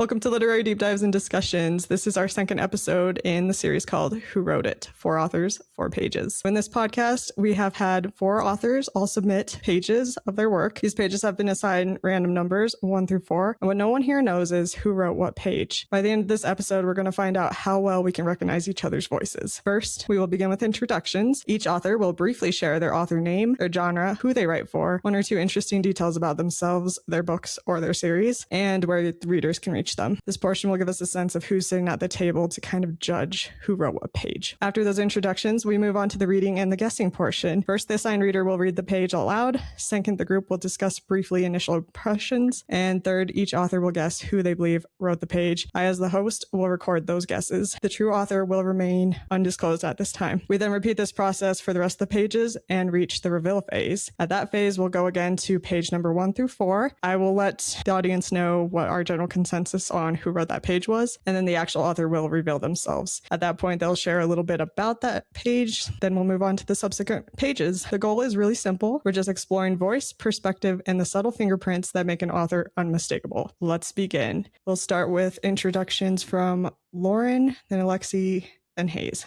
Welcome to Literary Deep Dives and Discussions. This is our second episode in the series called Who Wrote It? 4 authors, 4 pages. In this podcast, we have had 4 authors all submit pages of their work. These pages have been assigned random numbers, 1 through 4. And what no one here knows is who wrote what page. By the end of this episode, we're going to find out how well we can recognize each other's voices. First, we will begin with introductions. Each author will briefly share their author name, their genre, who they write for, 1 or 2 interesting details about themselves, their books, or their series, and where the readers can reach them. This portion will give us a sense of who's sitting at the table to kind of judge who wrote what page. After those introductions, we move on to the reading and the guessing portion. First, the assigned reader will read the page out loud. Second, the group will discuss briefly initial impressions. And third, each author will guess who they believe wrote the page. I, as the host, will record those guesses. The true author will remain undisclosed at this time. We then repeat this process for the rest of the pages and reach the reveal phase. At that phase, we'll go again to page number 1 through 4. I will let the audience know what our general consensus on who wrote that page was, and then the actual author will reveal themselves. At that point, they'll share a little bit about that page, then we'll move on to the subsequent pages. The goal is really simple. We're just exploring voice, perspective, and the subtle fingerprints that make an author unmistakable. Let's begin. We'll start with introductions from Lauren, then Aleksey, and Hayes.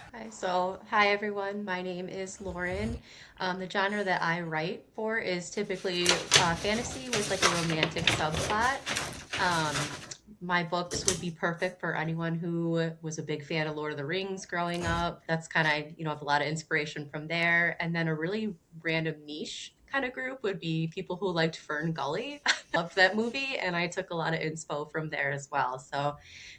Hi everyone, my name is Lauren. The genre that I write for is typically fantasy with like a romantic subplot. My books would be perfect for anyone who was a big fan of Lord of the Rings growing up. That's kind of, have a lot of inspiration from there. And then a really random niche kind of group would be people who liked Fern Gully. Loved that movie, and I took a lot of inspo from there as well. So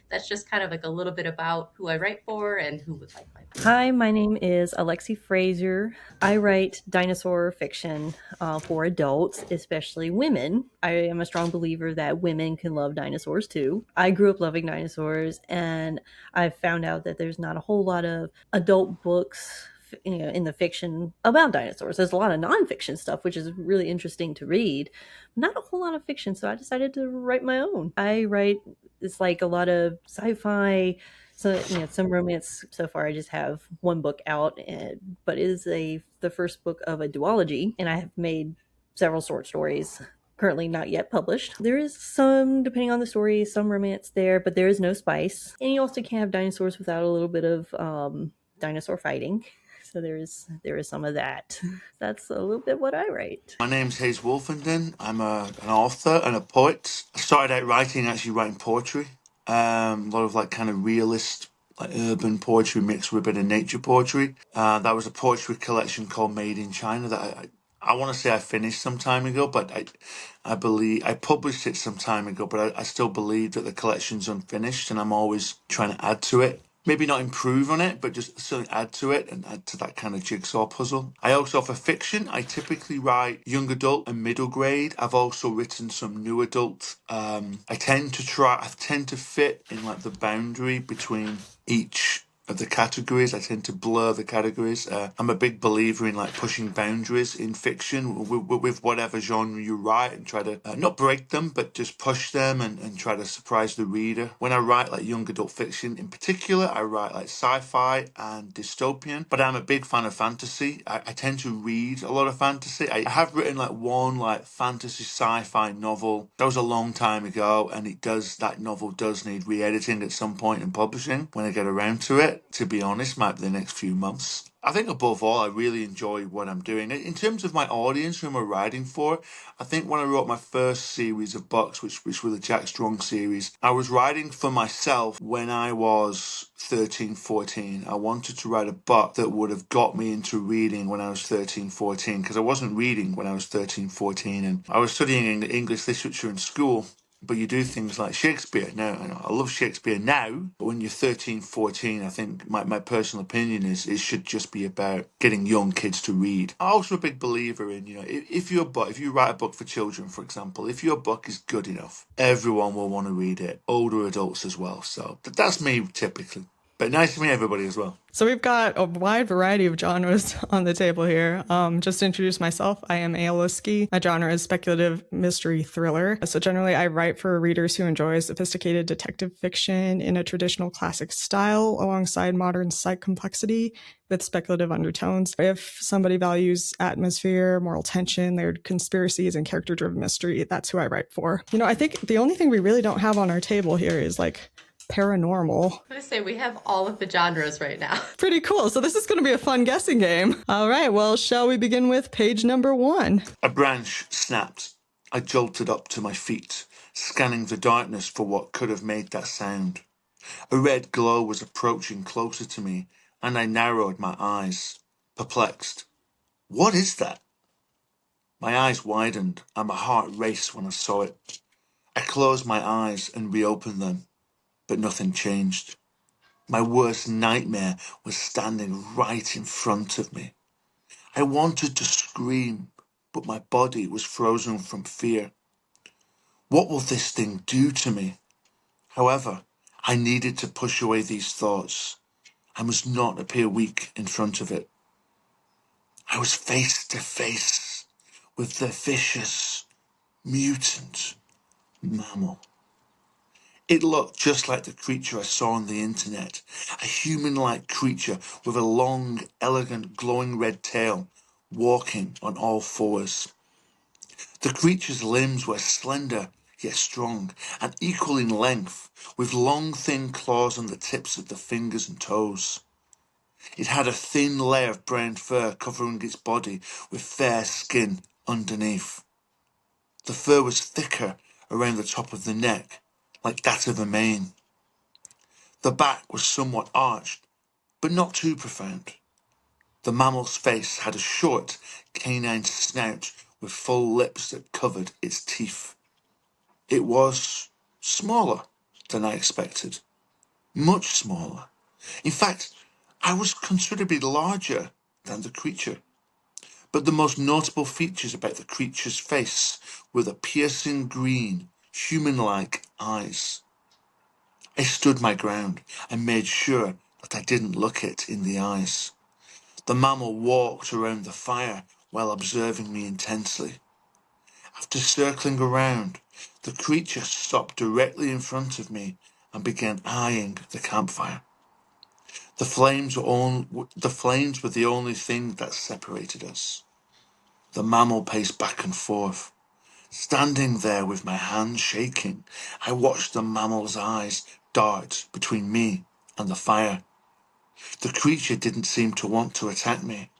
that's just kind of like a little bit about who I write for and who would like my book. Hi, my name is Aleksey Fraser. I write dinosaur fiction for adults, especially women. I am a strong believer that women can love dinosaurs too. I grew up loving dinosaurs, and I've found out that there's not a whole lot of adult books in the fiction about dinosaurs. There's a lot of nonfiction stuff, which is really interesting to read. Not a whole lot of fiction, so I decided to write my own. It's like a lot of sci-fi, so some romance. So far I just have 1 book out, but it is the first book of a duology, and I have made several short stories currently not yet published. There is some, depending on the story, some romance there, but there is no spice. And you also can't have dinosaurs without a little bit of dinosaur fighting. So there is some of that. That's a little bit what I write. My name's Hayes Wolfenden. I'm an author and a poet. I started out writing poetry. A lot of like kind of realist, like urban poetry mixed with a bit of nature poetry. That was a poetry collection called Made in China that I want to say I finished some time ago, but I believe I published it some time ago, but I still believe that the collection's unfinished, and I'm always trying to add to it. Maybe not improve on it, but just certainly add to it and add to that kind of jigsaw puzzle. I also, for fiction, I typically write young adult and middle grade. I've also written some new adult. I tend to fit in like the boundary between each of the categories. I tend to blur the categories. I'm a big believer in like pushing boundaries in fiction with whatever genre you write, and try to not break them, but just push them and try to surprise the reader. When I write like young adult fiction in particular, I write like sci-fi and dystopian, but I'm a big fan of fantasy. I tend to read a lot of fantasy. I have written like 1 like fantasy sci-fi novel. That was a long time ago, and that novel does need re-editing at some point in publishing when I get around to it. To be honest, might be the next few months. I think above all, I really enjoy what I'm doing. In terms of my audience, who am I writing for, I think when I wrote my first series of books, which were the Jack Strong series, I was writing for myself when I was 13, 14. I wanted to write a book that would have got me into reading when I was 13, 14, because I wasn't reading when I was 13, 14, and I was studying English literature in school. But you do things like Shakespeare. Now, I love Shakespeare now, but when you're 13, 14, I think my personal opinion is it should just be about getting young kids to read. I'm also a big believer in, if you write a book for children, for example, if your book is good enough, everyone will want to read it, older adults as well. So that's me typically. But nice to meet everybody as well. So we've got a wide variety of genres on the table here. Just to introduce myself, I am Aleksey. My genre is speculative mystery thriller. So generally I write for readers who enjoy sophisticated detective fiction in a traditional classic style alongside modern psych complexity with speculative undertones. If somebody values atmosphere, moral tension, layered conspiracies, and character-driven mystery, that's who I write for. You know, I think the only thing we really don't have on our table here is like paranormal. I'm gonna say we have all of the genres right now. Pretty cool. So this is going to be a fun guessing game. All right. Well, shall we begin with page number 1? A branch snapped. I jolted up to my feet, scanning the darkness for what could have made that sound. A red glow was approaching closer to me, and I narrowed my eyes, perplexed. What is that? My eyes widened, and my heart raced when I saw it. I closed my eyes and reopened them, but nothing changed. My worst nightmare was standing right in front of me. I wanted to scream, but my body was frozen from fear. What will this thing do to me? However, I needed to push away these thoughts. I must not appear weak in front of it. I was face to face with the vicious, mutant mammal. It looked just like the creature I saw on the internet, a human-like creature with a long, elegant, glowing red tail, walking on all fours. The creature's limbs were slender yet strong, and equal in length, with long, thin claws on the tips of the fingers and toes. It had a thin layer of brown fur covering its body with fair skin underneath. The fur was thicker around the top of the neck, like that of a mane. The back was somewhat arched, but not too profound. The mammal's face had a short, canine snout with full lips that covered its teeth. It was smaller than I expected. Much smaller. In fact, I was considerably larger than the creature. But the most notable features about the creature's face were the piercing green, human-like eyes. I stood my ground and made sure that I didn't look it in the eyes. The mammal walked around the fire while observing me intensely. After circling around, the creature stopped directly in front of me and began eyeing the campfire. The flames were the only thing that separated us. The mammal paced back and forth. Standing there with my hands shaking, I watched the mammal's eyes dart between me and the fire. The creature didn't seem to want to attack me.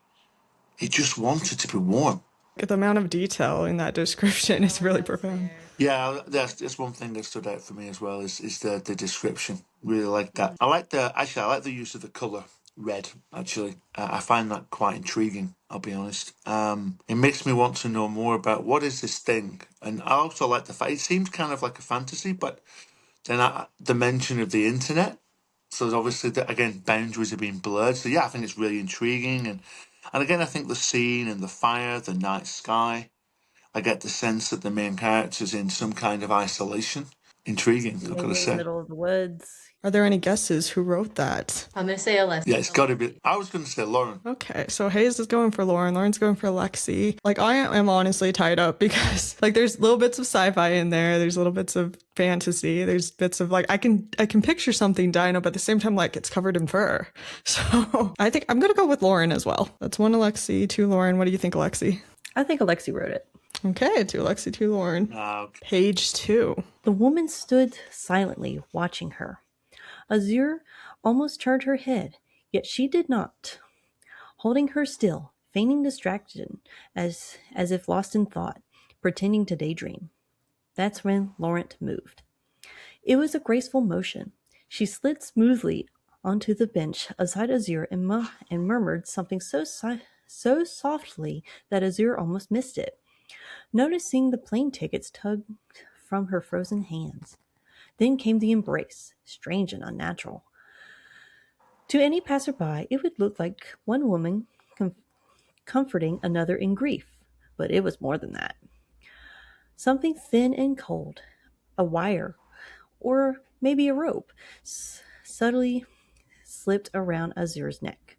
It just wanted to be warm. The amount of detail in that description is really profound. Yeah, that's one thing that stood out for me as well is the description. Really like that. I like the use of the colour red, actually. I find that quite intriguing, I'll be honest. It makes me want to know more about what is this thing. And I also like the fact it seems kind of like a fantasy, but then the mention of the internet. So there's obviously, again, boundaries are being blurred. So yeah, I think it's really intriguing. And again, I think the scene and the fire, the night sky, I get the sense that the main character's in some kind of isolation. Intriguing, I've got to in the say. middle of the woods. Are there any guesses who wrote that? I'm gonna say Alexa. Yeah, it's got to be. I was going to say Lauren. Okay, so Hayes is going for Lauren. Lauren's going for Aleksey. Like, I am honestly tied up because, like, there's little bits of sci-fi in there. There's little bits of fantasy. There's bits of, like, I can picture something Dino, but at the same time, like, it's covered in fur. So I think I'm going to go with Lauren as well. That's 1 Aleksey, 2 Lauren. What do you think, Aleksey? I think Aleksey wrote it. Okay, 2 Aleksey, 2 Lauren. Okay. Page 2. The woman stood silently, watching her. Azure almost turned her head, yet she did not. Holding her still, feigning distraction, as if lost in thought, pretending to daydream. That's when Laurent moved. It was a graceful motion. She slid smoothly onto the bench aside Azure and murmured something so softly that Azure almost missed it, noticing the plane tickets tugged from her frozen hands. Then came the embrace, strange and unnatural. To any passerby, it would look like one woman comforting another in grief, but it was more than that. Something thin and cold, a wire, or maybe a rope, subtly slipped around Azur's neck.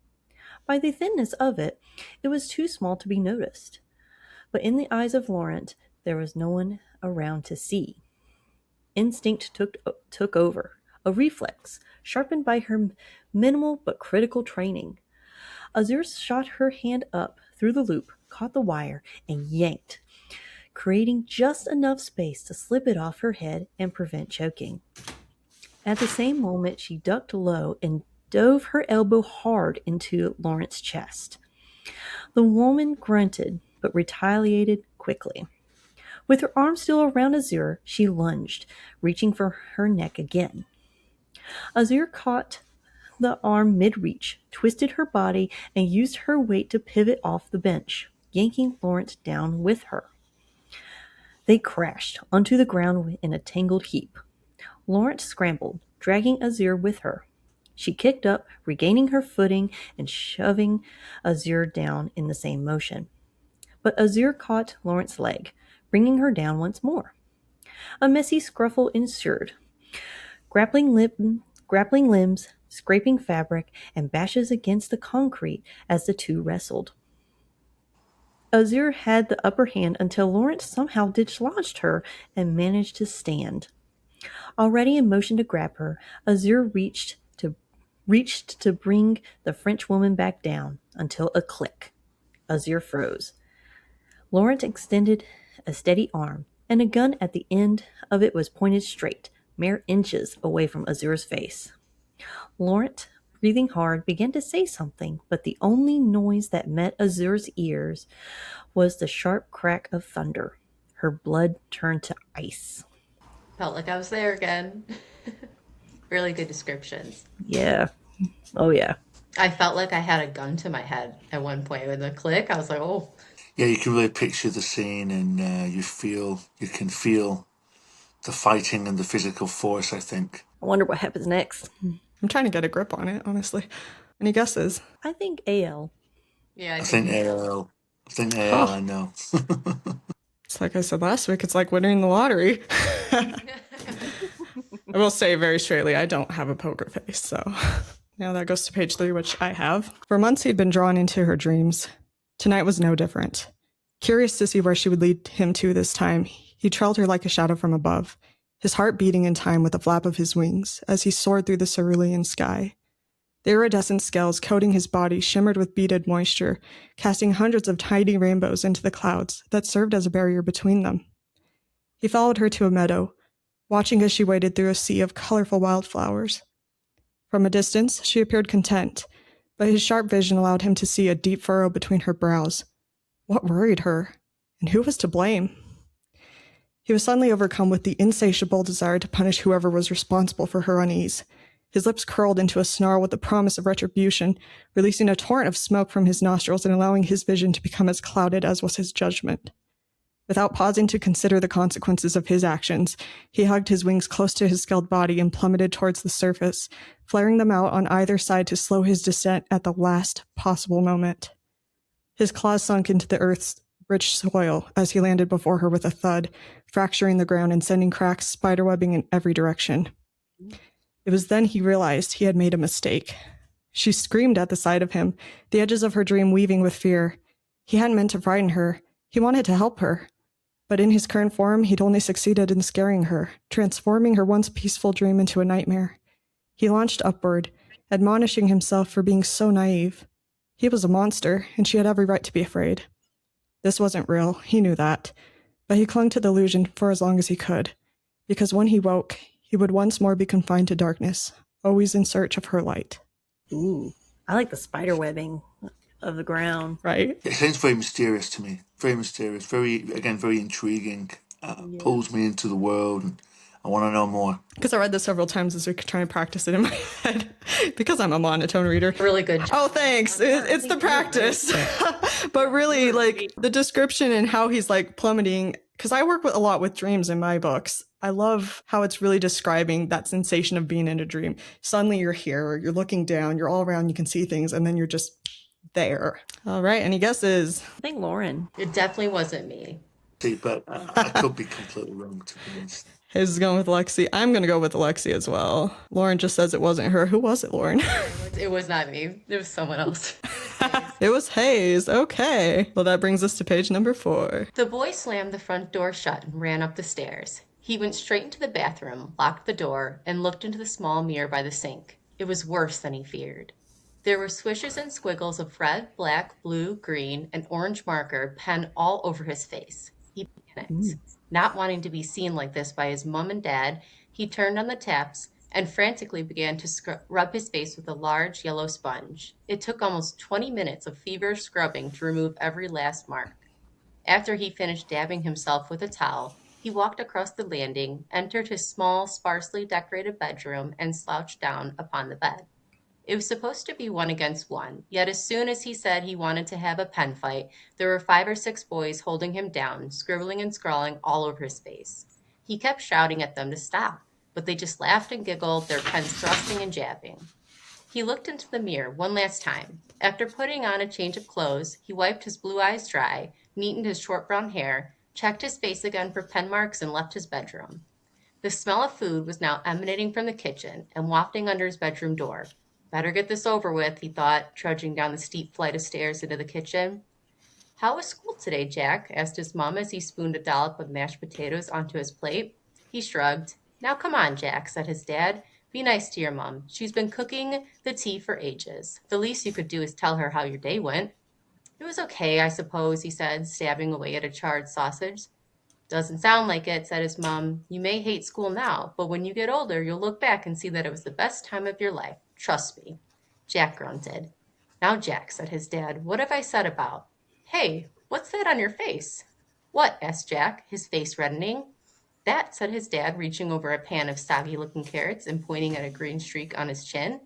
By the thinness of it, it was too small to be noticed. But in the eyes of Laurent, there was no one around to see. Instinct took over, a reflex, sharpened by her minimal but critical training. Azur shot her hand up through the loop, caught the wire, and yanked, creating just enough space to slip it off her head and prevent choking. At the same moment, she ducked low and dove her elbow hard into Laurent's chest. The woman grunted, but retaliated quickly. With her arm still around Azur, she lunged, reaching for her neck again. Azur caught the arm mid-reach, twisted her body, and used her weight to pivot off the bench, yanking Laurent down with her. They crashed onto the ground in a tangled heap. Laurent scrambled, dragging Azur with her. She kicked up, regaining her footing and shoving Azur down in the same motion. But Azur caught Laurent's leg, bringing her down once more. A messy scruffle ensued. Grappling limbs, scraping fabric, and bashes against the concrete as the two wrestled. Azur had the upper hand until Laurent somehow dislodged her and managed to stand. Already in motion to grab her, Azur reached to bring the French woman back down until a click. Azur froze. Laurent extended a steady arm, and a gun at the end of it was pointed straight, mere inches away from Azur's face. Laurent, breathing hard, began to say something, but the only noise that met Azur's ears was the sharp crack of thunder. Her blood turned to ice. Felt like I was there again. Really good descriptions. Yeah. Oh, yeah. I felt like I had a gun to my head at one point with a click. I was like, oh. Yeah, you can really picture the scene, and you can feel the fighting and the physical force, I think. I wonder what happens next. I'm trying to get a grip on it, honestly. Any guesses? I think AL. Yeah, I think AL. I know. It's like I said last week, it's like winning the lottery. I will say very straightly, I don't have a poker face, so now that goes to page 3, which I have. For months, he'd been drawn into her dreams. Tonight was no different. Curious to see where she would lead him to this time, he trailed her like a shadow from above, his heart beating in time with the flap of his wings as he soared through the cerulean sky. The iridescent scales coating his body shimmered with beaded moisture, casting hundreds of tiny rainbows into the clouds that served as a barrier between them. He followed her to a meadow, watching as she waded through a sea of colorful wildflowers. From a distance, she appeared content, but his sharp vision allowed him to see a deep furrow between her brows. What worried her? And who was to blame? He was suddenly overcome with the insatiable desire to punish whoever was responsible for her unease. His lips curled into a snarl with the promise of retribution, releasing a torrent of smoke from his nostrils and allowing his vision to become as clouded as was his judgment. Without pausing to consider the consequences of his actions, he hugged his wings close to his scaled body and plummeted towards the surface, flaring them out on either side to slow his descent at the last possible moment. His claws sunk into the earth's rich soil as he landed before her with a thud, fracturing the ground and sending cracks spiderwebbing in every direction. It was then he realized he had made a mistake. She screamed at the sight of him, the edges of her dream weaving with fear. He hadn't meant to frighten her. He wanted to help her. But in his current form, he'd only succeeded in scaring her, transforming her once peaceful dream into a nightmare. He launched upward, admonishing himself for being so naive. He was a monster, and she had every right to be afraid. This wasn't real, he knew that, but he clung to the illusion for as long as he could, because when he woke, he would once more be confined to darkness, always in search of her light. Ooh, I like the spider webbing of the ground. Right? It sounds very mysterious to me. Very mysterious. Very intriguing. Pulls me into the world, and I want to know more. Because I read this several times this week, trying to practice it in my head, because I'm a monotone reader. Really good job. Oh, thanks. It's the practice. But really, like, the description and how he's, like, plummeting, because I work a lot with dreams in my books. I love how it's really describing that sensation of being in a dream. Suddenly you're here, you're looking down, you're all around, you can see things, and then you're just there. All right, any guesses? I think Lauren. It definitely wasn't me. See, but I could be completely wrong, to be honest. Hayes is going with Aleksey. I'm going to go with Aleksey as well. Lauren just says it wasn't her. Who was it, Lauren? It was not me. It was someone else. It was Hayes. Okay. Well, that brings us to page number 4. The boy slammed the front door shut and ran up the stairs. He went straight into the bathroom, locked the door, and looked into the small mirror by the sink. It was worse than he feared. There were swishes and squiggles of red, black, blue, green, and orange marker pen all over his face. He panicked. Not wanting to be seen like this by his mom and dad, he turned on the taps and frantically began to rub his face with a large yellow sponge. It took almost 20 minutes of feverish scrubbing to remove every last mark. After he finished dabbing himself with a towel, he walked across the landing, entered his small, sparsely decorated bedroom, and slouched down upon the bed. It was supposed to be 1 against 1, yet as soon as he said he wanted to have a pen fight, there were 5 or 6 boys holding him down, scribbling and scrawling all over his face. He kept shouting at them to stop, but they just laughed and giggled, their pens thrusting and jabbing. He looked into the mirror one last time. After putting on a change of clothes, he wiped his blue eyes dry, neatened his short brown hair, checked his face again for pen marks, and left his bedroom. The smell of food was now emanating from the kitchen and wafting under his bedroom door. Better get this over with, he thought, trudging down the steep flight of stairs into the kitchen. How was school today, Jack? Asked his mom as he spooned a dollop of mashed potatoes onto his plate. He shrugged. Now come on, Jack, said his dad. Be nice to your mom. She's been cooking the tea for ages. The least you could do is tell her how your day went. It was okay, I suppose, he said, stabbing away at a charred sausage. Doesn't sound like it, said his mom. You may hate school now, but when you get older, you'll look back and see that it was the best time of your life. Trust me. Jack grunted. Now, Jack, said his dad, what have I said about? Hey, what's that on your face? What? Asked Jack, his face reddening. That, said his dad, reaching over a pan of soggy-looking carrots and pointing at a green streak on his chin.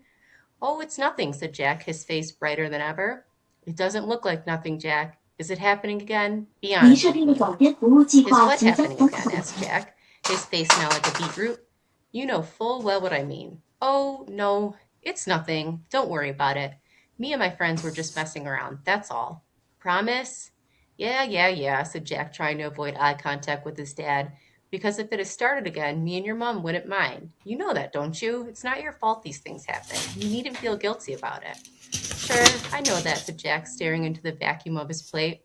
Oh, it's nothing, said Jack, his face brighter than ever. It doesn't look like nothing, Jack. Is it happening again? Be honest with me. Is what happening again? Asked Jack, his face now like a beetroot. You know full well what I mean. Oh, no, it's nothing. Don't worry about it. Me and my friends were just messing around, that's all. Promise? Yeah, said Jack, trying to avoid eye contact with his dad. Because if it has started again, me and your mom wouldn't mind. You know that, don't you? It's not your fault these things happen. You needn't feel guilty about it. Sure, I know that, said Jack, staring into the vacuum of his plate.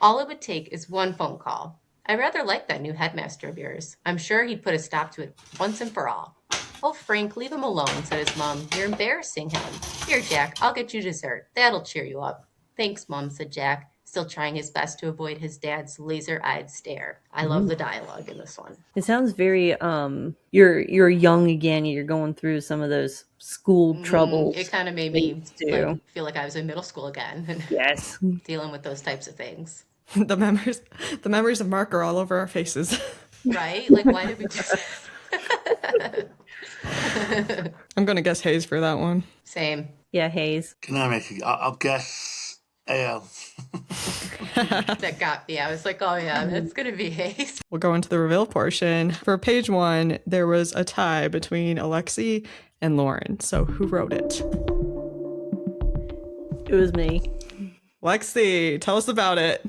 All it would take is one phone call. I rather like that new headmaster of yours. I'm sure he'd put a stop to it once and for all. Oh, Frank, leave him alone, said his mom. You're embarrassing him. Here, Jack, I'll get you dessert. That'll cheer you up. Thanks, Mom, said Jack, still trying his best to avoid his dad's laser-eyed stare. I love the dialogue in this one. It sounds very you're young again, you're going through some of those school troubles. It kind of made me feel like I was in middle school again and Yes. dealing with those types of things. The memories of Mark are all over our faces. Right? Like, why did we do that? I'm going to guess Hayes for that one. Same. Yeah, Hayes. Can I make it? I'll guess AL. That got me. I was like, oh yeah, that's going to be Hayes. We'll go into the reveal portion. For page 1, there was a tie between Aleksey and Lauren. So who wrote it? It was me. Aleksey, tell us about it.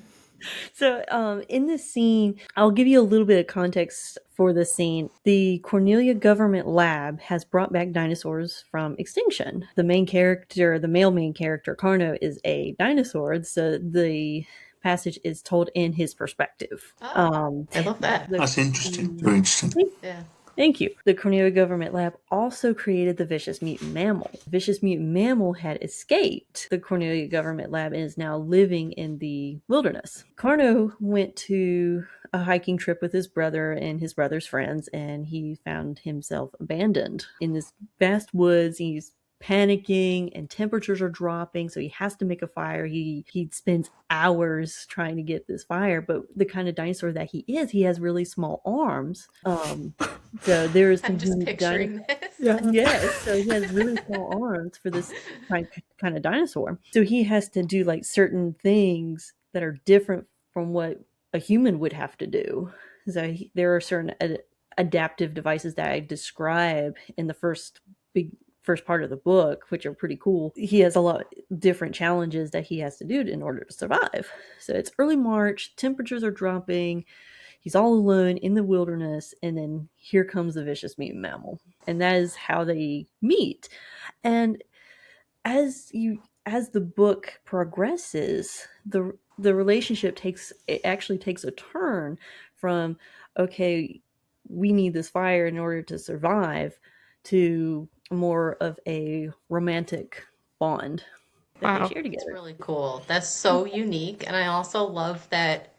So in this scene, I'll give you a little bit of context for the scene. The Cornelia Government Lab has brought back dinosaurs from extinction. The main character, the male main character, Carno, is a dinosaur. So the passage is told in his perspective. Oh, I love that. That's interesting. Very interesting. Yeah. Thank you. The Cornelia Government Lab also created the Vicious Mutant Mammal. The Vicious Mutant Mammal had escaped the Cornelia Government Lab and is now living in the wilderness. Carno went to a hiking trip with his brother and his brother's friends, and he found himself abandoned in this vast woods. He's panicking and temperatures are dropping, so he has to make a fire. He spends hours trying to get this fire, but the kind of dinosaur that he is, he has really small arms. So there's I'm just picturing this. Yes, so he has really small arms for this kind of dinosaur. So he has to do like certain things that are different from what a human would have to do. So there are certain adaptive devices that I describe in the first part of the book, which are pretty cool. He has a lot of different challenges that he has to do in order to survive. So it's early March, temperatures are dropping. He's all alone in the wilderness, and then here comes the vicious mutant mammal. And that is how they meet. And as the book progresses, the relationship actually takes a turn from, okay, we need this fire in order to survive, to more of a romantic bond that they Wow. share It's together. really cool. That's so unique. And I also love that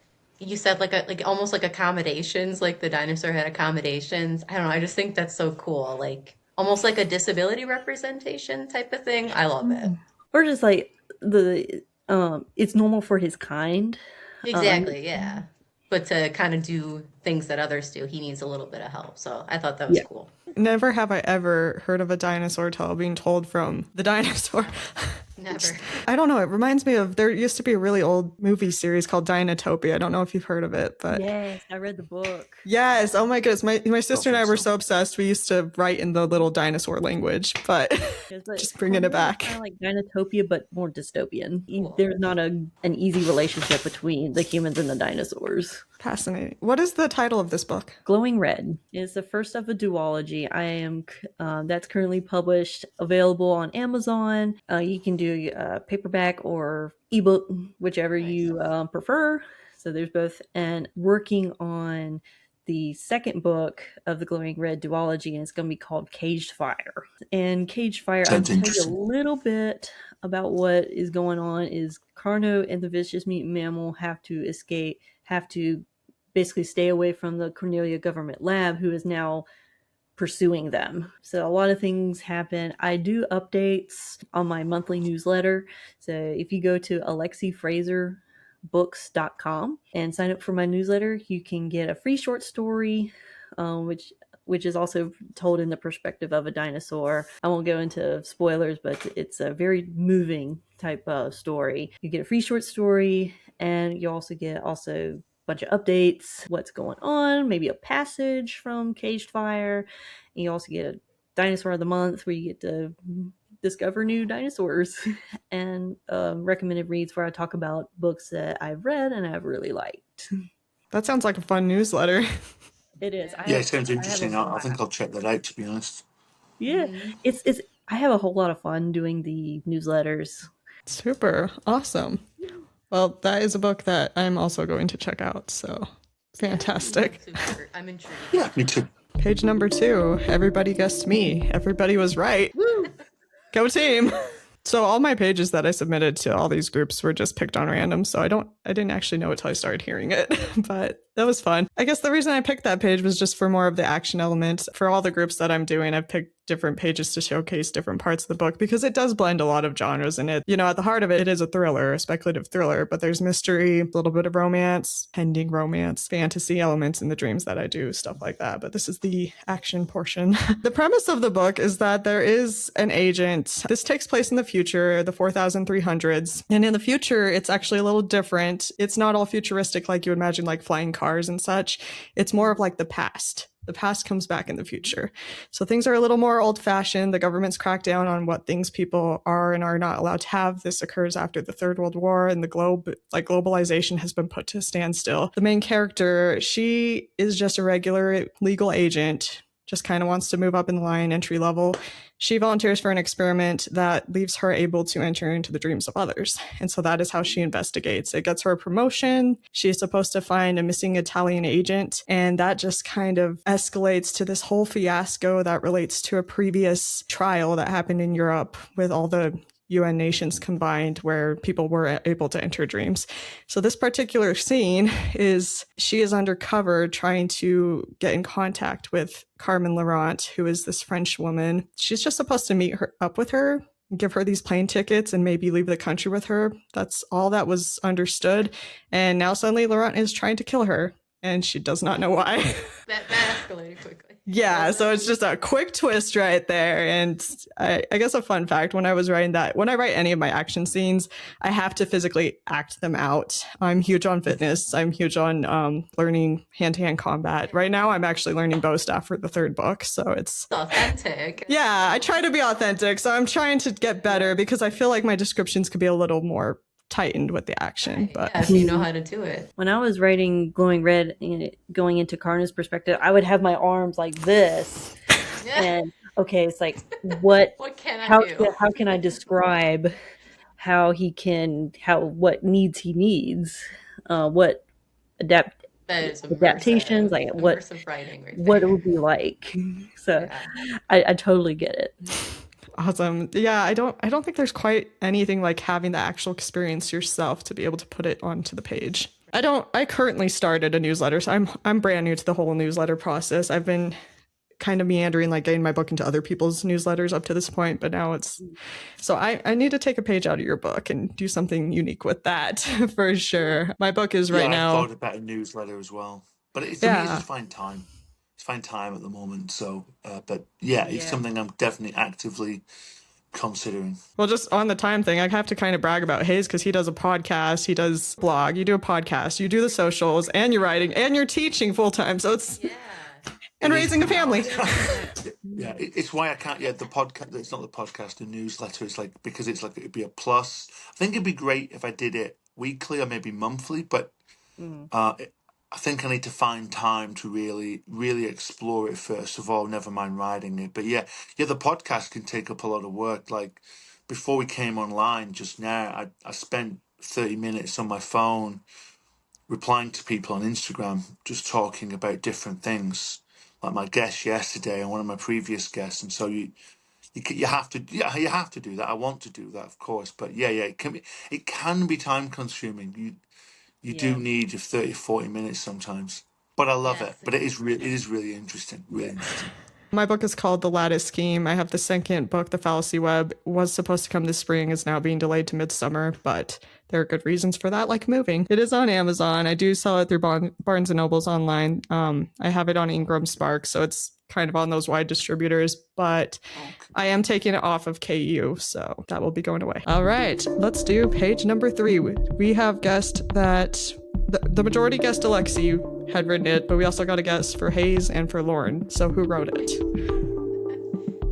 you said like almost like accommodations, like the dinosaur had accommodations. I don't know, I just think that's so cool. Like almost like a disability representation type of thing. I love it. Or just like it's normal for his kind. Um, Exactly, yeah. But to kind of do things that others do, he needs a little bit of help. So I thought that was yeah. cool. Never have I ever heard of a dinosaur tale being told from the dinosaur. Never. I don't know. It reminds me of, there used to be a really old movie series called Dinotopia. I don't know if you've heard of it, but Yes, I read the book. yes. Oh my goodness. My sister and I think were so. so obsessed. We used to write in the little dinosaur language, but But just bringing it back. Kind of like Dinotopia, but more dystopian. Cool. There's not an easy relationship between the humans and the dinosaurs. Fascinating. What is the title of this book? Glowing Red is the first of a duology. That's currently published, available on Amazon. You can do paperback or ebook, whichever Nice. you prefer. So there's both. And working on the second book of the Glowing Red duology, and it's going to be called Caged Fire. And Caged Fire, I'll Sounds tell you a interesting. little bit about what is going on. Is Carno and the vicious mutant mammal have to basically stay away from the Cornelia government lab, who is now pursuing them. So a lot of things happen. I do updates on my monthly newsletter. So if you go to alekseyfraserbooks.com and sign up for my newsletter, you can get a free short story, which is also told in the perspective of a dinosaur. I won't go into spoilers, but it's a very moving type of story. You get a free short story, and you also get bunch of updates, what's going on, maybe a passage from Caged Fire. And you also get a Dinosaur of the Month, where you get to discover new dinosaurs, and recommended reads, where I talk about books that I've read and I've really liked. That sounds like a fun newsletter. It is. Yeah, it sounds interesting. I think I'll check that out, to be honest. Yeah, Mhm. it's. I have a whole lot of fun doing the newsletters. Super awesome. Well, that is a book that I'm also going to check out. So fantastic. Super. I'm intrigued. Yeah, me too. Page number 2. Everybody guessed me. Everybody was right. Woo! Go team. So all my pages that I submitted to all these groups were just picked on random. So I didn't actually know it till I started hearing it, but that was fun. I guess the reason I picked that page was just for more of the action element. For all the groups that I'm doing, I've picked different pages to showcase different parts of the book, because it does blend a lot of genres in it. You know, at the heart of it, it is a thriller, a speculative thriller, but there's mystery, a little bit of romance, pending romance, fantasy elements in the dreams that I do, stuff like that. But this is the action portion. The premise of the book is that there is an agent. This takes place in the future, the 4300s. And in the future, it's actually a little different. It's not all futuristic like you would imagine, like flying cars and such. It's more of like the past. The past comes back in the future. So things are a little more old fashioned. The government's cracked down on what things people are and are not allowed to have. This occurs after the Third World War, and the globalization has been put to a standstill. The main character, she is just a regular legal agent, just kind of wants to move up in the line, entry level. She volunteers for an experiment that leaves her able to enter into the dreams of others. And so that is how she investigates. It gets her a promotion. She's supposed to find a missing Italian agent. And that just kind of escalates to this whole fiasco that relates to a previous trial that happened in Europe with all the UN nations combined, where people were able to enter dreams. So this particular scene is, she is undercover trying to get in contact with Carmen Laurent, who is this French woman. She's just supposed to meet up with her, give her these plane tickets, and maybe leave the country with her. That's all that was understood. And now suddenly Laurent is trying to kill her, and she does not know why. That escalated quickly. Yeah, so it's just a quick twist right there. And I guess a fun fact, when I was writing that, when I write any of my action scenes, I have to physically act them out. I'm huge on fitness. I'm huge on learning hand-to-hand combat. Right now, I'm actually learning bow staff for the third book. So it's authentic. Yeah, I try to be authentic. So I'm trying to get better, because I feel like my descriptions could be a little more tightened with the action. Right. But Yeah, if you know how to do it. When I was writing Glowing Red, going into Karna's perspective, I would have my arms like this. Yeah. And okay, it's like, what can I do? how can I describe what needs he needs, what That is adaptations, like immersive writing right what it there. would be like. So Yeah. I totally get it. awesome. Yeah, I don't think there's quite anything like having the actual experience yourself to be able to put it onto the page. I currently started a newsletter, so I'm brand new to the whole newsletter process. I've been kind of meandering, like getting my book into other people's newsletters up to this point, but now it's so I need to take a page out of your book and do something unique with that for sure. My book is right I now. thought about a newsletter as well, but for me, it's just find time. It's find time at the moment. So, but it's something I'm definitely actively considering. Well, just on the time thing, I have to kind of brag about Hayes because he does a podcast, he does blog, you do a podcast, you do the socials, and you're writing, and you're teaching full time. So it's and raising a family. It's why I can't. The podcast. It's not the podcast, the newsletter. It's like because it's like it'd be a plus. I think it'd be great if I did it weekly or maybe monthly, but I think I need to find time to really explore it first of all. Never mind writing it, but the podcast can take up a lot of work. Like before we came online just now, I spent 30 minutes on my phone replying to people on Instagram, just talking about different things, like my guest yesterday and one of my previous guests. And so you have to you have to do that. I want to do that, of course, but it can be time consuming. You do need your 30, 40 minutes sometimes, but I love it. But it is really interesting. Really interesting. My book is called The Lattice Scheme. I have the second book, The Fallacy Web, was supposed to come this spring, is now being delayed to midsummer, but there are good reasons for that, like moving. It is on Amazon. I do sell it through Barnes & Nobles online. I have it on Ingram Spark, so it's kind of on those wide distributors, but I am taking it off of KU, so that will be going away. All right, let's do page number 3. We have guessed that the majority guessed Aleksey had written it, but we also got a guess for Hayes and for Lauren. So who wrote it?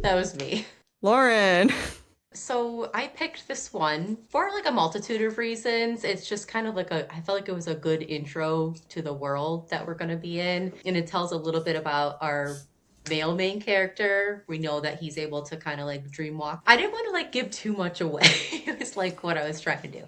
That was me. Lauren. So I picked this one for like a multitude of reasons. It's just kind of like I felt like it was a good intro to the world that we're going to be in. And it tells a little bit about our male main character. We know that he's able to kind of like dream walk. I didn't want to like give too much away. It was like what I was trying to do.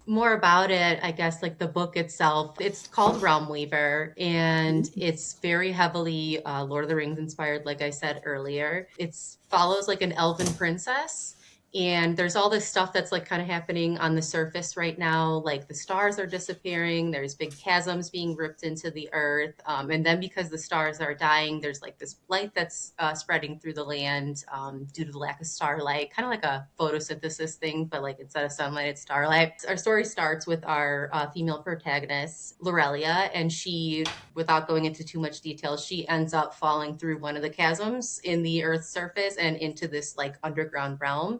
More about it, I guess, like the book itself. It's called Realm Weaver, and it's very heavily Lord of the Rings inspired, like I said earlier. It follows like an elven princess. And there's all this stuff that's like kind of happening on the surface right now. Like the stars are disappearing. There's big chasms being ripped into the earth. And then because the stars are dying, there's like this light that's spreading through the land due to the lack of starlight, kind of like a photosynthesis thing, but like instead of sunlight, it's starlight. Our story starts with our female protagonist, Lorelia, and she, without going into too much detail, she ends up falling through one of the chasms in the earth's surface and into this like underground realm.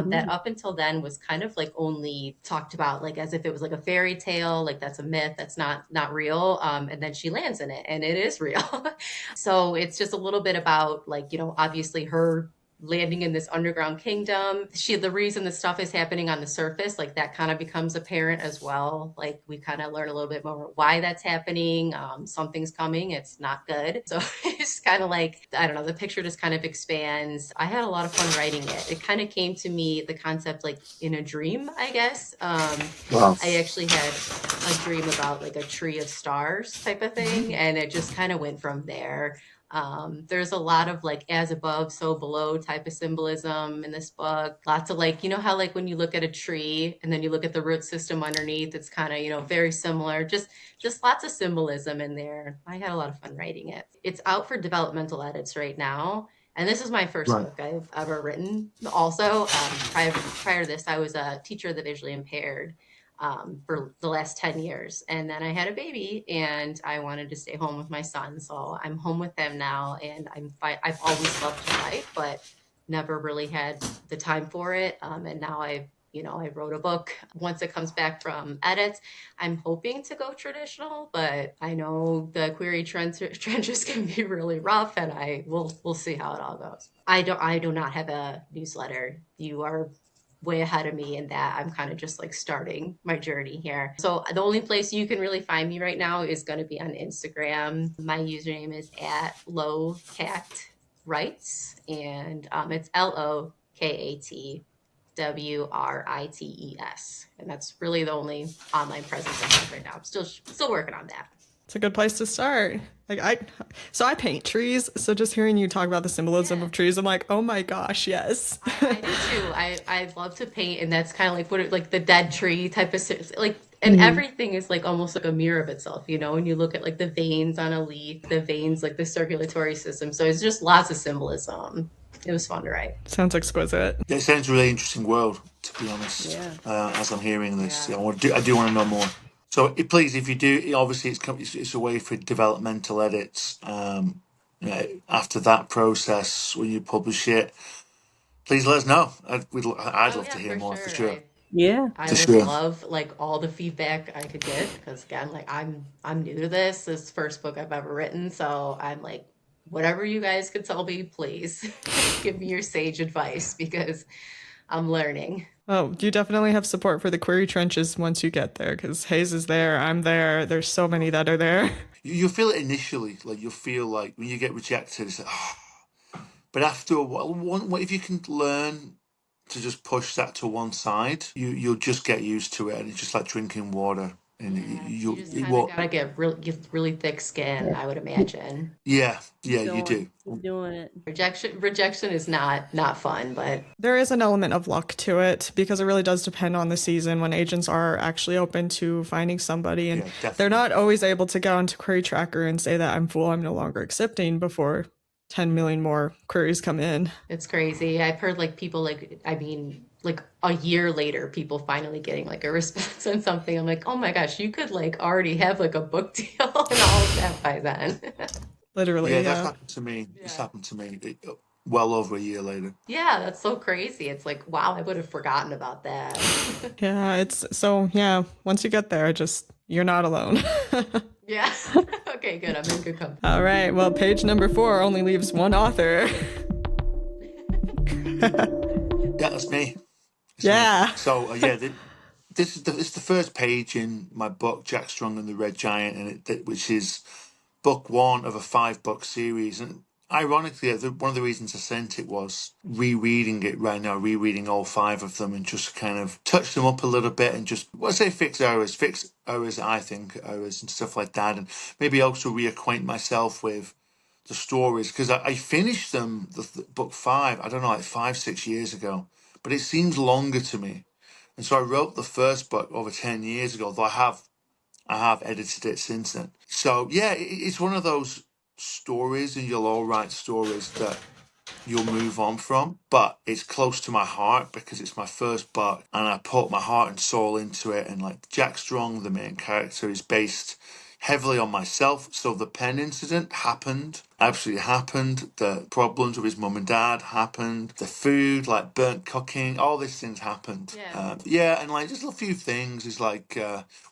That up until then was kind of like only talked about like as if it was like a fairy tale, like that's a myth, that's not real. And then she lands in it and it is real. So it's just a little bit about like, obviously her landing in this underground kingdom. The reason the stuff is happening on the surface, like that kind of becomes apparent as well. Like we kind of learn a little bit more why that's happening. Something's coming. It's not good. So it's kind of like, I don't know, the picture just kind of expands. I had a lot of fun writing it. It kind of came to me, the concept like in a dream, I guess. Wow. I actually had a dream about like a tree of stars type of thing. And it just kind of went from there. There's a lot of like as above, so below type of symbolism in this book. Lots of like, how like when you look at a tree and then you look at the root system underneath, it's kind of, very similar. Just lots of symbolism in there. I had a lot of fun writing it. It's out for developmental edits right now. And this is my first book I've ever written. Also, prior to this, I was a teacher of the visually impaired for the last 10 years. And then I had a baby and I wanted to stay home with my son. So I'm home with them now. And I've always loved to write, but never really had the time for it. And now I wrote a book. Once it comes back from edits, I'm hoping to go traditional, but I know the query trenches can be really rough, and we'll see how it all goes. I do not have a newsletter. You are way ahead of me in that. I'm kind of just like starting my journey here. So the only place you can really find me right now is going to be on Instagram. My username is at lowcatwrites, and it's LOKATWRITES, and that's really the only online presence I have right now. I'm still working on that. It's a good place to start. Like I paint trees, so just hearing you talk about the symbolism of trees, I'm like, oh my gosh, yes. I do too. I love to paint, and that's kind of like like the dead tree type of like, and everything is like almost like a mirror of itself, you know. When you look at like the veins on a leaf, the veins like the circulatory system. So it's just lots of symbolism. It was fun to write. Sounds exquisite. Yeah, it sounds a really interesting world, to be honest. Yeah. As I'm hearing this, Yeah. I do want to know more. So please, if you do, obviously it's a way for developmental edits. After that process, when you publish it, please let us know. I'd Oh love to yeah, hear for more for sure. sure. Yeah. I For would sure. love like all the feedback I could get, because again, like I'm new to this. This is the first book I've ever written, so I'm like, whatever you guys could tell me, please give me your sage advice, because I'm learning. Oh, you definitely have support for the query trenches once you get there, because Hayes is there, I'm there, there's so many that are there. You feel it initially, like you'll feel like when you get rejected, it's like, oh. But after a while, what if you can learn to just push that to one side, you'll just get used to it, and it's just like drinking water, and Yeah, you you just it kind of will. gotta get really thick skin, I would imagine. Yeah, Keep you going. do. Keep doing it. Rejection is not fun, but There is an element of luck to it because it really does depend on the season when agents are actually open to finding somebody, and Yeah, they're definitely. not always able to go into Query Tracker and say that I'm full, I'm no longer accepting before 10 million more queries come in. it's crazy. I've heard like people like, I mean, like a year later, people finally getting like a response on something. I'm like, oh my gosh, you could like already have like a book deal and all of that by then. Literally, Yeah, that's yeah. happened to me. It's Yeah. happened to me well over a year later. Yeah, that's so crazy. It's like, wow, I would have forgotten about that. Yeah, it's so, yeah, once you get there, just, you're not alone. Yeah. Okay, good. I'm in good company. All right, well, page number 4 only leaves one author. Yeah, that's me. It's me. Yeah. So yeah, it's the first page in my book, Jack Strong and the Red Giant, which is book 1 of a 5-book series. And ironically, one of the reasons I sent it was rereading it right now, rereading all 5 of them, and just kind of touch them up a little bit, and just, well, I say fix errors, I think errors and stuff like that, and maybe also reacquaint myself with the stories, because I finished them, book 5, I don't know, like 5-6 years ago, but it seems longer to me. And so I wrote the first book over 10 years ago, though I have edited it since then. So yeah, it's one of those stories, and you'll all write stories that you'll move on from, but it's close to my heart because it's my first book, and I put my heart and soul into it. And like Jack Strong, the main character, is based heavily on myself. So the pen incident happened, absolutely happened. The problems with his mum and dad happened. The food, like burnt cooking, all these things happened. Yeah. Yeah, and like just a few things is like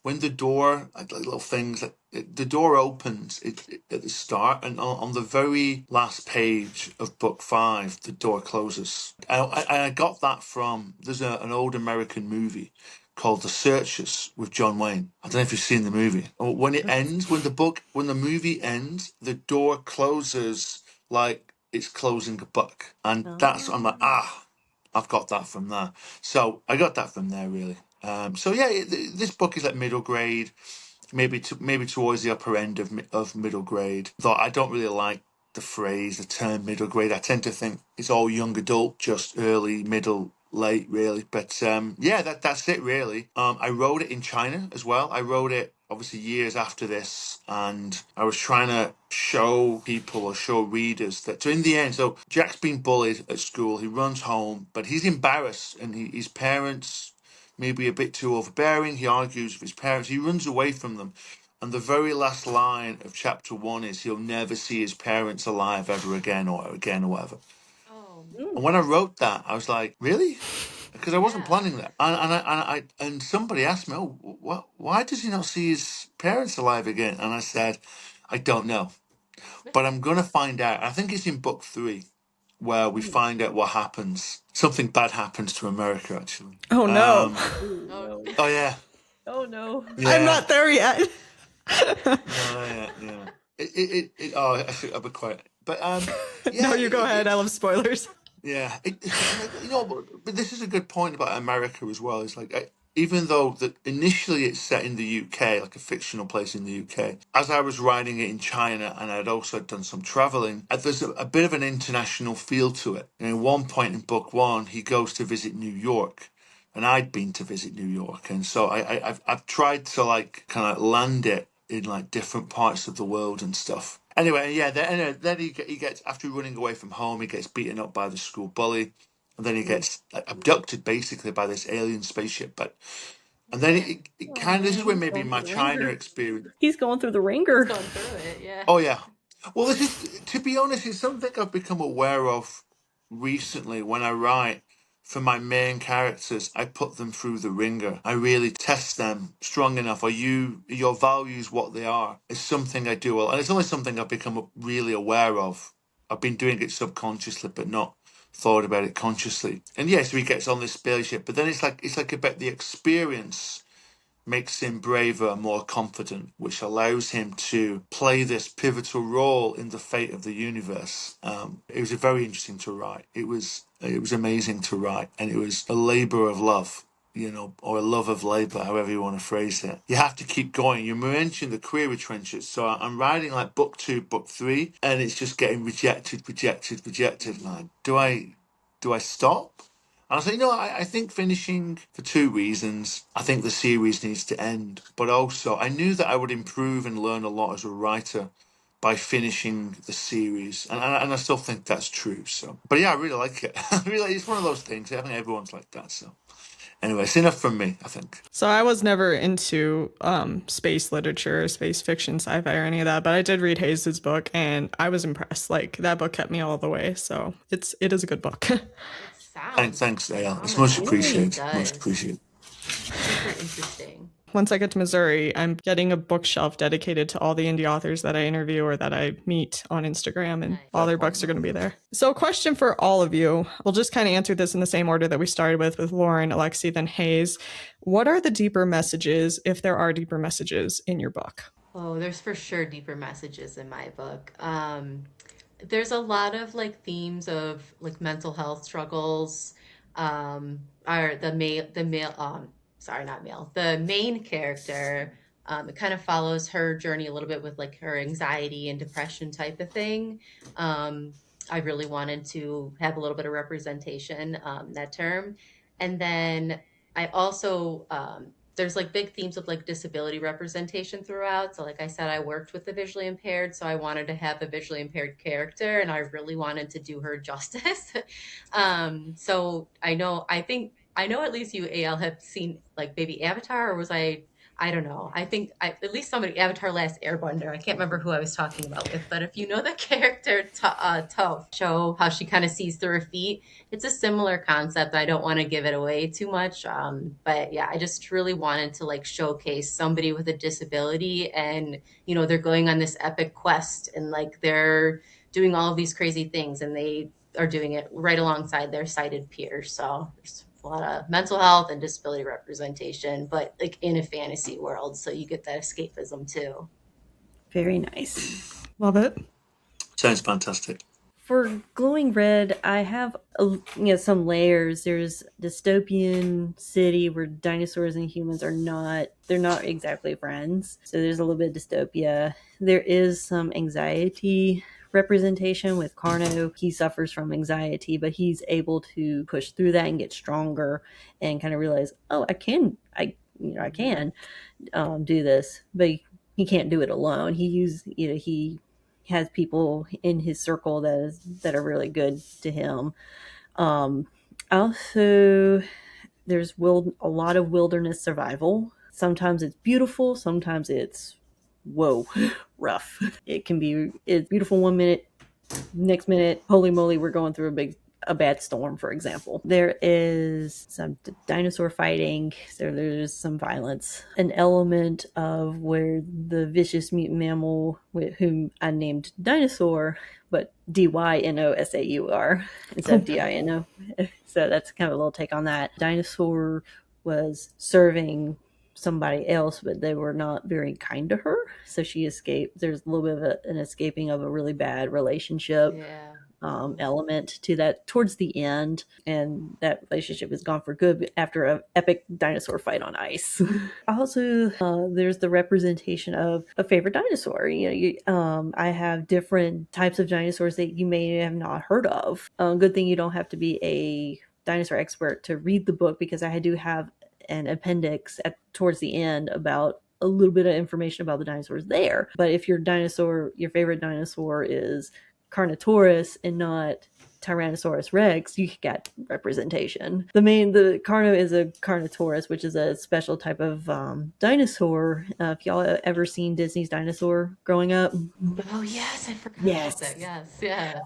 when the door, like little things, like the door opens at the start, and on the very last page of book 5, the door closes. I got that from, there's an old American movie called The Searchers with John Wayne. I don't know if you've seen the movie. When it ends, when the movie ends, the door closes like it's closing a book. And I'm like, I've got that from there. So I got that from there, really. So yeah, this book is like middle grade, maybe towards the upper end of middle grade. Though I don't really like the term middle grade. I tend to think it's all young adult, just early, middle, late, really. But yeah, that's it, really. I wrote it in China as well. I wrote it obviously years after this, and I was trying to show people or show readers that, so in the end, so Jack's been bullied at school, he runs home, but he's embarrassed, and his parents maybe a bit too overbearing, he argues with his parents, he runs away from them, and the very last line of chapter 1 is he'll never see his parents alive ever again, or whatever. Oh, And when I wrote that, I was like, really? Because I wasn't yeah. planning that. And somebody asked me, oh, why does he not see his parents alive again? And I said, I don't know, but I'm going to find out. I think it's in book 3. where we find out what happens. Something bad happens to America, actually. Oh no. Ooh, Oh, no. Oh yeah, Oh no. I'm yeah. not there yet. No, yeah, yeah. Oh, I'll be quiet. But No, yeah, you go ahead. I love spoilers. yeah. But this is a good point about America as well. It's like even though that initially it's set in the UK, like a fictional place in the UK, as I was writing it in China and I'd also done some traveling, there's a bit of an international feel to it. And at one point in book one, he goes to visit New York. And I'd been to visit New York, and so I've tried to like kind of land it in like different parts of the world and stuff. Anyway, yeah, then he gets after running away from home, he gets beaten up by the school bully, and then he gets like, abducted basically by this alien spaceship. And then it kind of this is where He's maybe going through my the China ringer. experience. He's going through the he's ringer. going through it, yeah. Oh yeah. Well, this is to be honest, it's something I've become aware of recently when I write for my main characters. I put them through the ringer. I really test them strong enough. Are your values what they are? It's something I do, and it's only something I've become really aware of. I've been doing it subconsciously, but not thought about it consciously. And yes, he gets on this spaceship, but then it's like about the experience makes him braver and more confident, which allows him to play this pivotal role in the fate of the universe. It was very interesting to write. It was amazing to write, and it was a labor of love. Or a love of labor, however you want to phrase it. You have to keep going. You mentioned the query trenches. So I'm writing like book 2, book 3, and it's just getting rejected. Like, do I stop? And I say, no, I think finishing for 2 reasons. I think the series needs to end. But also, I knew that I would improve and learn a lot as a writer by finishing the series. And I still think that's true. So, but yeah, I really like it. Really, it's one of those things. I think everyone's like that. So, anyway, it's enough from me, I think. So I was never into space literature, space fiction, sci-fi, or any of that, but I did read Hayes's book, and I was impressed. Like that book kept me all the way. So it is a good book. It sounds Thanks, Dale. It's much phenomenal. It really appreciated. Much does. appreciated. Super interesting. Once I get to Missouri, I'm getting a bookshelf dedicated to all the indie authors that I interview or that I meet on Instagram, and all their books are going to be there. So, question for all of you. We'll just kind of answer this in the same order that we started with Lauren, Aleksey, then Hayes. What are the deeper messages, if there are deeper messages, in your book? Oh, there's for sure deeper messages in my book. There's a lot of like themes of like mental health struggles. Are the male sorry, not male, the main character. It kind of follows her journey a little bit with like her anxiety and depression type of thing. Um, I really wanted to have a little bit of representation, that term. And then I also there's like big themes of like disability representation throughout. So like I said, I worked with the visually impaired, so I wanted to have a visually impaired character, and I really wanted to do her justice. So I know at least you, AL, have seen like Baby Avatar, or was I don't know. I think at least somebody, Avatar Last Airbender. I can't remember who I was talking about with, but if you know the character Toph, show how she kind of sees through her feet, it's a similar concept. I don't want to give it away too much, but yeah, I just really wanted to like showcase somebody with a disability, and they're going on this epic quest, and like they're doing all of these crazy things, and they are doing it right alongside their sighted peers. So there's a lot of mental health and disability representation, but like in a fantasy world, so you get that escapism too. Very nice. Love it. Sounds fantastic. For Glowing Red, I have some layers. There's dystopian city where dinosaurs and humans they're not exactly friends. So there's a little bit of dystopia. There is some anxiety representation with Carno. He suffers from anxiety, but he's able to push through that and get stronger and kind of realize, oh, I can do this, but he can't do it alone. He has people in his circle that are really good to him. Also, there's a lot of wilderness survival. Sometimes it's beautiful, sometimes it's rough. It's beautiful one minute, next minute, holy moly, we're going through a bad storm, for example. There is some dinosaur fighting, so there's some violence. An element of where the vicious mutant mammal, whom I named Dinosaur, but Dynosaur instead of Dino. So that's kind of a little take on that. Dinosaur was serving somebody else, but they were not very kind to her. So she escaped. There's a little bit of an escaping of a really bad relationship. Yeah. Element to that towards the end, and that relationship is gone for good after an epic dinosaur fight on ice. Also, there's the representation of a favorite dinosaur. I have different types of dinosaurs that you may have not heard of. Good thing you don't have to be a dinosaur expert to read the book, because I do have an appendix towards the end about a little bit of information about the dinosaurs there. But if your favorite dinosaur is Carnotaurus and not Tyrannosaurus Rex, you got representation. The Carno is a Carnotaurus, which is a special type of dinosaur. If y'all ever seen Disney's Dinosaur growing up? Oh yes, I forgot Yes. about that. Yes, yeah.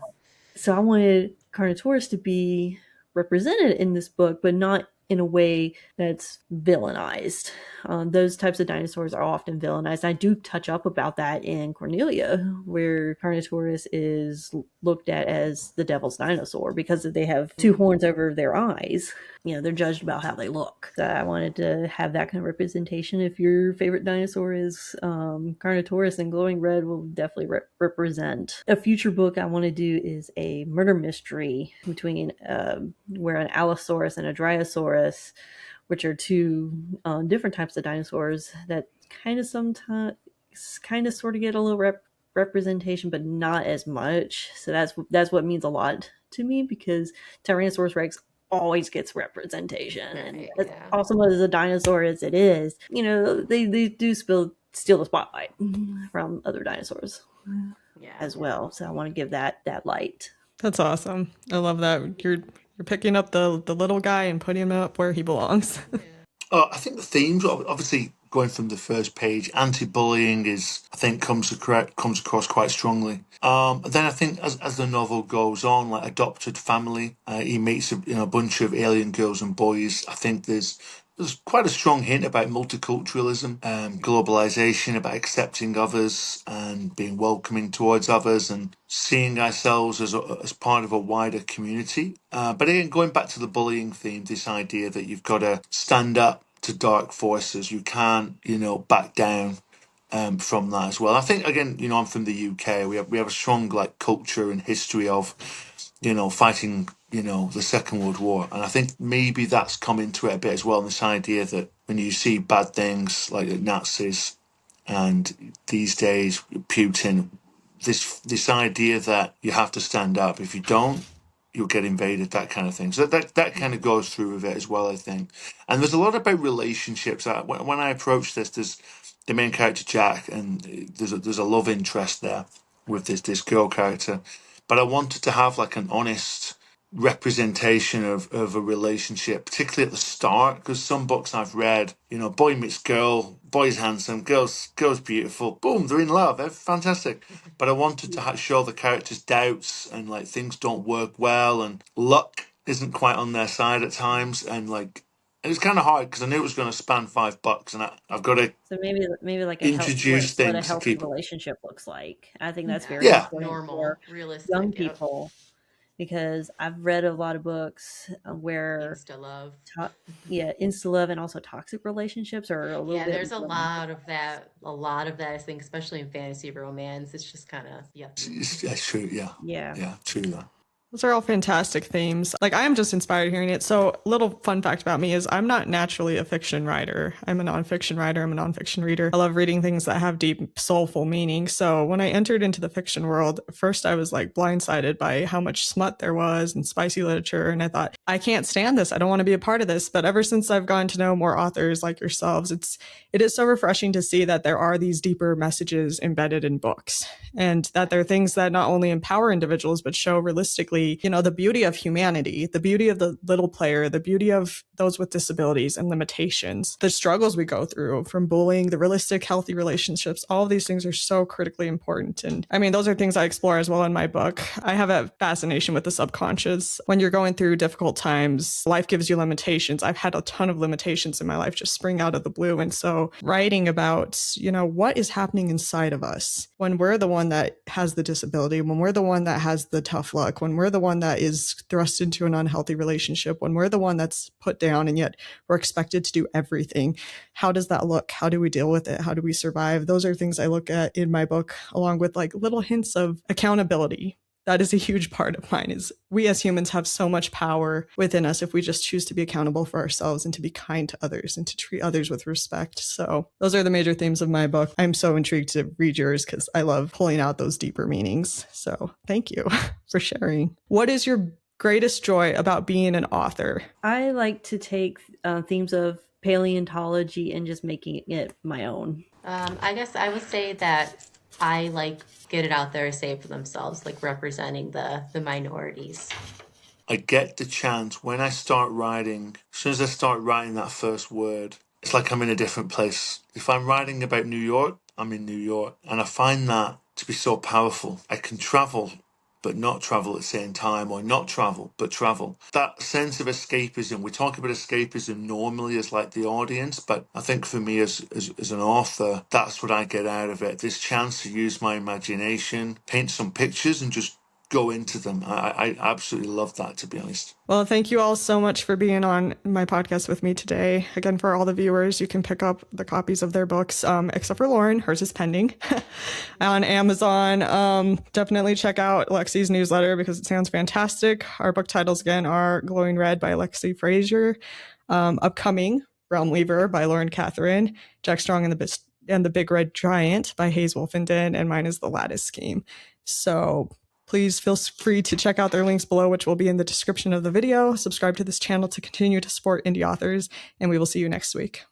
So I wanted Carnotaurus to be represented in this book, but not in a way that's villainized. Those types of dinosaurs are often villainized. I do touch up about that in Cornelia, where Carnotaurus is looked at as the devil's dinosaur because they have two horns over their eyes. They're judged about how they look. So I wanted to have that kind of representation. If your favorite dinosaur is Carnotaurus, then Glowing Red will definitely represent. A future book I want to do is a murder mystery between where an Allosaurus and a Dryosaurus, which are two different types of dinosaurs that sometimes sort of get a little representation, but not as much. So that's what means a lot to me, because Tyrannosaurus Rex always gets representation. Right, And yeah. as awesome as a dinosaur as it is, they do steal the spotlight from other dinosaurs as well. So I want to give that light. That's awesome. I love that. You're picking up the little guy and putting him up where he belongs. I think the themes, obviously, going from the first page, anti-bullying comes across quite strongly. Then I think as the novel goes on, like adopted family, he meets a bunch of alien girls and boys. I think there's quite a strong hint about multiculturalism, globalization, about accepting others and being welcoming towards others and seeing ourselves as part of a wider community. But again, going back to the bullying theme, this idea that you've got to stand up to dark forces, you can't, back down from that as well. I think again, I'm from the UK. We have a strong culture and history of, fighting, the Second World War, and I think maybe that's come into it a bit as well. This idea that when you see bad things like the Nazis and these days Putin, this idea that you have to stand up. If you don't, you'll get invaded, that kind of thing. So that kind of goes through with it as well, I think. And there's a lot about relationships. When I approach this, there's the main character Jack, and there's a love interest there with this girl character. But I wanted to have an honest representation of a relationship, particularly at the start, because some books I've read, boy meets girl, boy's handsome, girl's beautiful, boom, they're in love, they're fantastic. But I wanted to show the characters' doubts and things don't work well and luck isn't quite on their side at times, and it was kind of hard because I knew it was going to span $5, and I've got to So maybe introduce what a things to healthy people. relationship looks like. I think that's very Yeah. important Normal, for realistic, young yep. people, because I've read a lot of books where Insta love. insta love and also toxic relationships are a little Yeah, bit there's a lot of that. A lot of that, I think, especially in fantasy romance. It's just kind of, It's true, yeah. Yeah. Yeah, true that. Those are all fantastic themes. I am just inspired hearing it. So, little fun fact about me is I'm not naturally a fiction writer. I'm a nonfiction writer. I'm a nonfiction reader. I love reading things that have deep, soulful meaning. So, when I entered into the fiction world, first I was blindsided by how much smut there was and spicy literature. And I thought, I can't stand this. I don't want to be a part of this. But ever since I've gotten to know more authors like yourselves, it is so refreshing to see that there are these deeper messages embedded in books, and that there are things that not only empower individuals, but show realistically, the beauty of humanity, the beauty of the little player, the beauty of those with disabilities and limitations, the struggles we go through from bullying, the realistic, healthy relationships. All of these things are so critically important. And I mean, those are things I explore as well in my book. I have a fascination with the subconscious. When you're going through difficult times, life gives you limitations. I've had a ton of limitations in my life just spring out of the blue. And so writing about, what is happening inside of us when we're the one that has the disability, when we're the one that has the tough luck, when we're the one that is thrust into an unhealthy relationship, when we're the one that's put down and yet we're expected to do everything. How does that look? How do we deal with it? How do we survive? Those are things I look at in my book, along with like little hints of accountability. That is a huge part of mine, is we as humans have so much power within us if we just choose to be accountable for ourselves and to be kind to others and to treat others with respect. So those are the major themes of my book. I'm so intrigued to read yours because I love pulling out those deeper meanings. So thank you for sharing. What is your greatest joy about being an author? I like to take themes of paleontology and just making it my own. I guess I would say that I like get it out there, say it for themselves, like representing the minorities. I get the chance when I start writing, as soon as I start writing that first word, it's like I'm in a different place. If I'm writing about New York, I'm in New York. And I find that to be so powerful. I can travel but not travel at the same time, or not travel but travel. That sense of escapism, we talk about escapism normally as like the audience, but I think for me as an author, that's what I get out of it. This chance to use my imagination, paint some pictures and just go into them. I absolutely love that, to be honest. Well, thank you all so much for being on my podcast with me today. Again, for all the viewers, you can pick up the copies of their books, except for Lauren. Hers is pending on Amazon. Definitely check out Aleksey's newsletter because it sounds fantastic. Our book titles, again, are Glowing Red by Aleksey Fraser, upcoming Realm Weaver by Lauren Kathryn, Jack Strong and the Big Red Giant by Wolfenden, and mine is The Lattice Scheme. So please feel free to check out their links below, which will be in the description of the video. Subscribe to this channel to continue to support indie authors, and we will see you next week.